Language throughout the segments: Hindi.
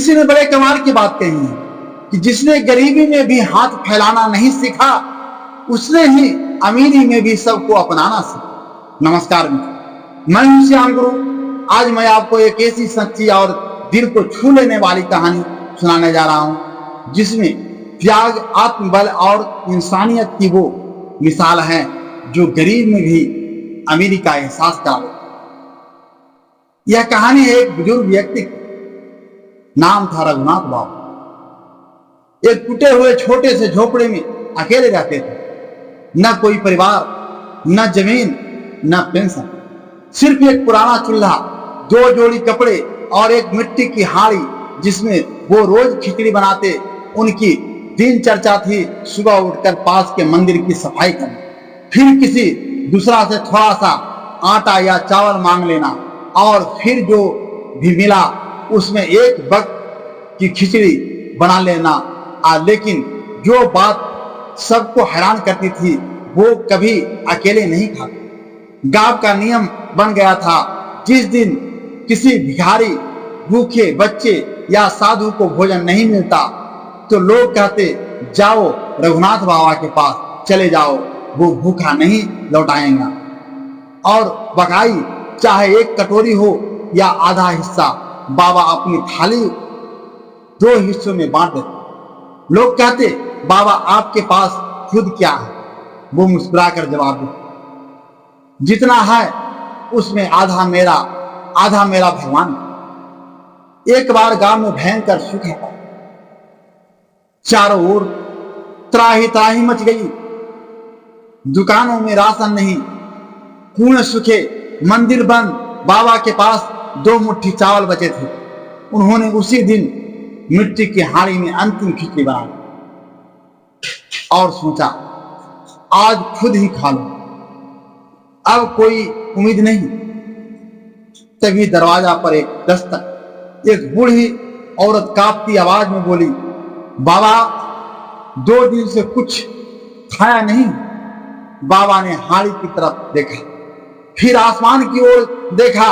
किसी ने बड़े कमाल की बात कही है कि जिसने गरीबी में भी हाथ फैलाना नहीं सीखा, उसने ही अमीरी में भी सबको अपनाना सीखा। नमस्कार मित्रों, मैं हूं श्याम गुरु। आज मैं आपको एक ऐसी सच्ची और दिल को छू लेने वाली कहानी सुनाने जा रहा हूं, जिसमें त्याग, आत्मबल और इंसानियत की वो मिसाल है जो गरीब में भी अमीरी का एहसास करा। यह कहानी है एक बुजुर्ग व्यक्ति की। नाम था रघुनाथ बाबा। एक टूटे हुए छोटे से झोपड़े में अकेले रहते थे। न कोई परिवार, न जमीन, न पेंशन, सिर्फ एक पुराना चूल्हा, 2 जोड़ी कपड़े और एक मिट्टी की हाड़ी जिसमें वो रोज खिचड़ी बनाते। उनकी दिनचर्या थी सुबह उठकर पास के मंदिर की सफाई करना, फिर किसी दूसरा से थोड़ा सा आटा या चावल मांग लेना, और फिर जो भी मिला उसमें एक वक्त की खिचड़ी बना लेना। लेकिन जो बात सबको हैरान करती थी, वो कभी अकेले नहीं खाते। गांव का नियम बन गया था, जिस दिन किसी भिखारी, भूखे बच्चे या साधु को भोजन नहीं मिलता तो लोग कहते, जाओ रघुनाथ बाबा के पास चले जाओ, वो भूखा नहीं लौटाएगा। और बकाई चाहे एक कटोरी हो या आधा हिस्सा, बाबा अपनी थाली 2 हिस्सों में बांट देते। लोग कहते, बाबा आपके पास खुद क्या है? वो मुस्कुराकर जवाब देते, जितना है उसमें आधा मेरा भगवान। एक बार गांव में भयंकर सूखा पड़ा। चारों ओर त्राही त्राही मच गई। दुकानों में राशन नहीं, कुएं सूखे, मंदिर बंद। बाबा के पास 2 मुट्ठी चावल बचे थे। उन्होंने उसी दिन मिट्टी की हाड़ी में अंतिम खिचड़ी बनाई और सोचा, आज खुद ही खा लो, अब कोई उम्मीद नहीं। तभी दरवाजा पर एक दस्तक। एक बूढ़ी औरत कांपती आवाज में बोली, बाबा 2 दिन से कुछ खाया नहीं। बाबा ने हाड़ी की तरफ देखा, फिर आसमान की ओर देखा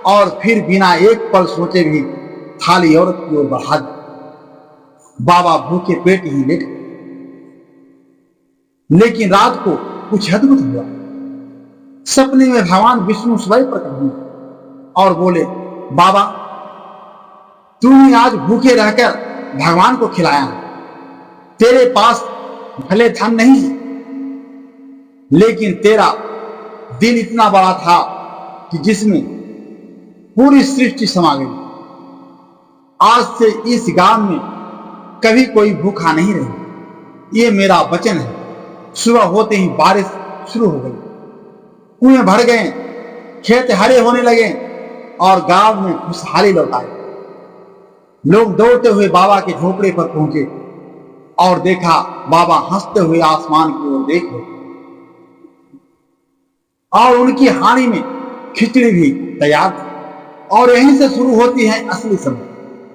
और फिर बिना एक पल सोचे भी थाली औरत की ओर बढ़ा दी। बाबा भूखे पेट ही लेट गए। लेकिन रात को कुछ अद्भुत हुआ। सपने में भगवान विष्णु स्वयं प्रकट हुए और बोले, बाबा तूने आज भूखे रहकर भगवान को खिलाया। तेरे पास भले धन नहीं, लेकिन तेरा दिल इतना बड़ा था कि जिसमें पूरी सृष्टि समा गई। आज से इस गांव में कभी कोई भूखा नहीं रही, ये मेरा वचन है। सुबह होते ही बारिश शुरू हो गई, कुएं भर गए, खेत हरे होने लगे और गांव में खुशहाली लौट आई। लोग दौड़ते हुए बाबा के झोपड़े पर पहुंचे और देखा, बाबा हंसते हुए आसमान की ओर देख रहे और उनकी हाड़ी में खिचड़ी भी तैयार थी। और यहीं से शुरू होती है असली समय।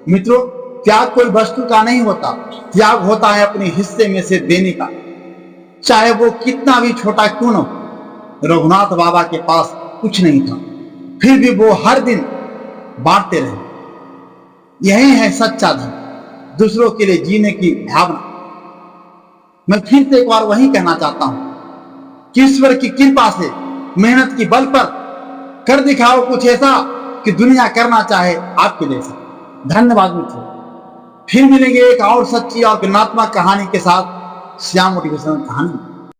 मित्रों, त्याग कोई वस्तु का नहीं होता, त्याग होता है अपने हिस्से में से देने का, चाहे वो कितना भी छोटा क्यों न हो। रघुनाथ बाबा के पास कुछ नहीं था, फिर भी वो हर दिन बांटते रहे। यही है सच्चा धन, दूसरों के लिए जीने की भावना। मैं फिर से एक बार वही कहना चाहता हूं कि ईश्वर की कृपा से मेहनत की बल पर कर दिखाओ कुछ ऐसा कि दुनिया करना चाहे आपके जैसा। धन्यवाद मित्रों, फिर मिलेंगे एक और सच्ची और गुणात्मक कहानी के साथ। श्याम मोटिवेशनल कहानी।